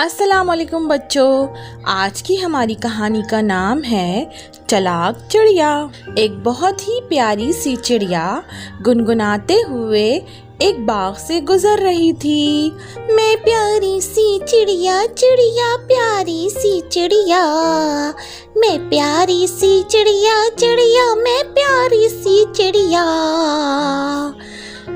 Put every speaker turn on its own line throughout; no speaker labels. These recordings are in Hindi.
अस्सलाम वालेकुम बच्चों। आज की हमारी कहानी का नाम है चालाक चिड़िया। एक बहुत ही प्यारी सी चिड़िया गुनगुनाते हुए एक बाग से गुजर रही थी। मैं प्यारी सी चिड़िया, चिड़िया प्यारी सी चिड़िया, मैं प्यारी सी चिड़िया, चिड़िया मैं प्यारी सी चिड़िया।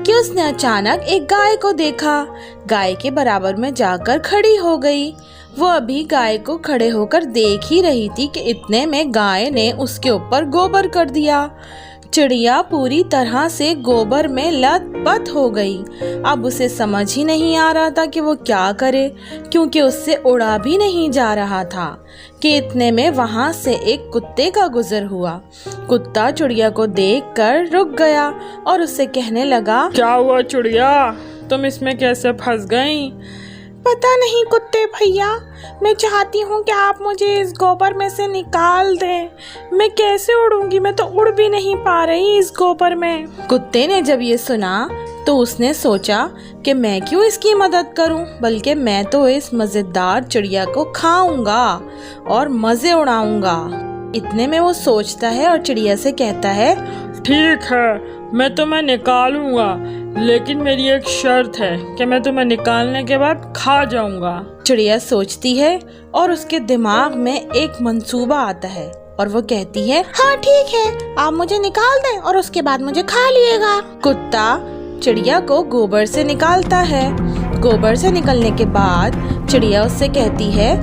कि उसने अचानक एक गाय को देखा। गाय के बराबर में जाकर खड़ी हो गई। वो अभी गाय को खड़े होकर देख ही रही थी कि इतने में गाय ने उसके ऊपर गोबर कर दिया। चिड़िया पूरी तरह से गोबर में लथपथ हो गई। अब उसे समझ ही नहीं आ रहा था कि वो क्या करे, क्योंकि उससे उड़ा भी नहीं जा रहा था कि इतने में वहां से एक कुत्ते का गुजर हुआ। कुत्ता चिड़िया को देखकर रुक गया और उससे कहने लगा,
क्या हुआ चिड़िया, तुम इसमें कैसे फंस गई?
पता नहीं कुत्ते भैया, मैं चाहती हूँ कि आप मुझे इस गोबर में से निकाल दें। मैं कैसे उड़ूंगी, मैं तो उड़ भी नहीं पा रही इस गोबर में। कुत्ते ने जब ये सुना तो उसने सोचा कि मैं क्यों इसकी मदद करूं, बल्कि मैं तो इस मजेदार चिड़िया को खाऊंगा और मजे उड़ाऊंगा। इतने में वो सोचता है और चिड़िया से कहता है,
ठीक है, मैं तुम्हें निकालूंगा, लेकिन मेरी एक शर्त है कि मैं तुम्हें निकालने के बाद खा जाऊंगा।
चिड़िया सोचती है और उसके दिमाग में एक मंसूबा आता है और वो कहती है, हाँ ठीक है, आप मुझे निकाल दें और उसके बाद मुझे खा लिएगा। कुत्ता चिड़िया को गोबर से निकालता है। गोबर से निकलने के बाद चिड़िया उससे कहती है,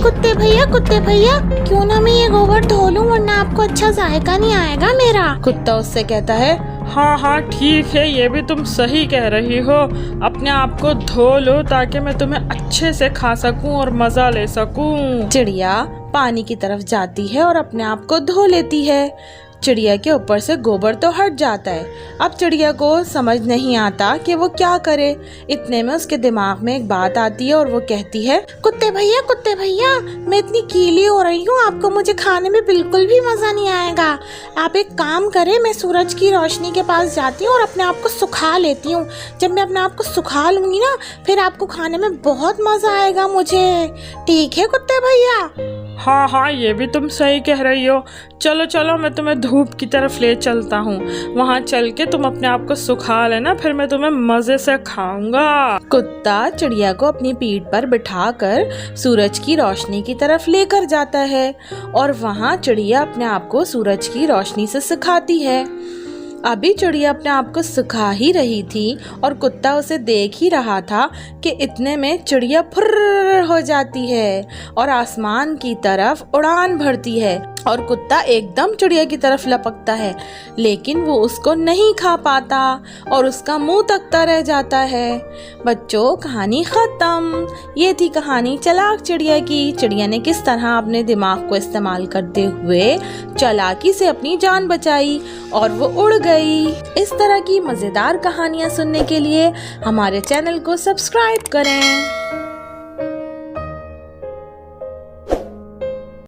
कुत्ते भैया, क्यों ना मैं ये गोबर धो लूं, वरना आपको अच्छा जायका नहीं आएगा मेरा। कुत्ता उससे कहता है,
हाँ ठीक है, ये भी तुम सही कह रही हो। अपने आप को धो लो ताकि मैं तुम्हें अच्छे से खा सकूं और मजा ले सकूं।
चिड़िया पानी की तरफ जाती है और अपने आप को धो लेती है। चिड़िया के ऊपर से गोबर तो हट जाता है। अब चिड़िया को समझ नहीं आता कि वो क्या करे। इतने में उसके दिमाग में एक बात आती है और वो कहती है, कुत्ते भैया, मैं इतनी कीली हो रही हूँ, आपको मुझे खाने में बिल्कुल भी मजा नहीं आएगा। आप एक काम करें, मैं सूरज की रोशनी के पास जाती हूँ और अपने आप को सुखा लेती हूँ। जब मैं अपने आप को सुखा लूंगी ना, फिर आपको खाने में बहुत मजा आएगा मुझे। ठीक है कुत्ते भैया?
हाँ, ये भी तुम सही कह रही हो। चलो मैं तुम्हें धूप की तरफ ले चलता हूँ। वहाँ चल के तुम अपने आप को सुखा लेना, फिर मैं तुम्हें मजे से खाऊंगा।
कुत्ता चिड़िया को अपनी पीठ पर बिठाकर सूरज की रोशनी की तरफ लेकर जाता है और वहाँ चिड़िया अपने आप को सूरज की रोशनी से सुखाती है। अभी चिड़िया अपने आप को सुखा ही रही थी और कुत्ता उसे देख ही रहा था कि इतने में चिड़िया फुर्र हो जाती है और आसमान की तरफ उड़ान भरती है और कुत्ता एकदम चिड़िया की तरफ लपकता है, लेकिन वो उसको नहीं खा पाता और उसका मुंह तकता रह जाता है। बच्चों, कहानी खत्म। ये थी कहानी चालाक चिड़िया की। चिड़िया ने किस तरह अपने दिमाग को इस्तेमाल करते हुए चालाकी से अपनी जान बचाई और वो उड़ गई। इस तरह की मजेदार कहानियां सुनने के लिए हमारे चैनल को सब्सक्राइब करें।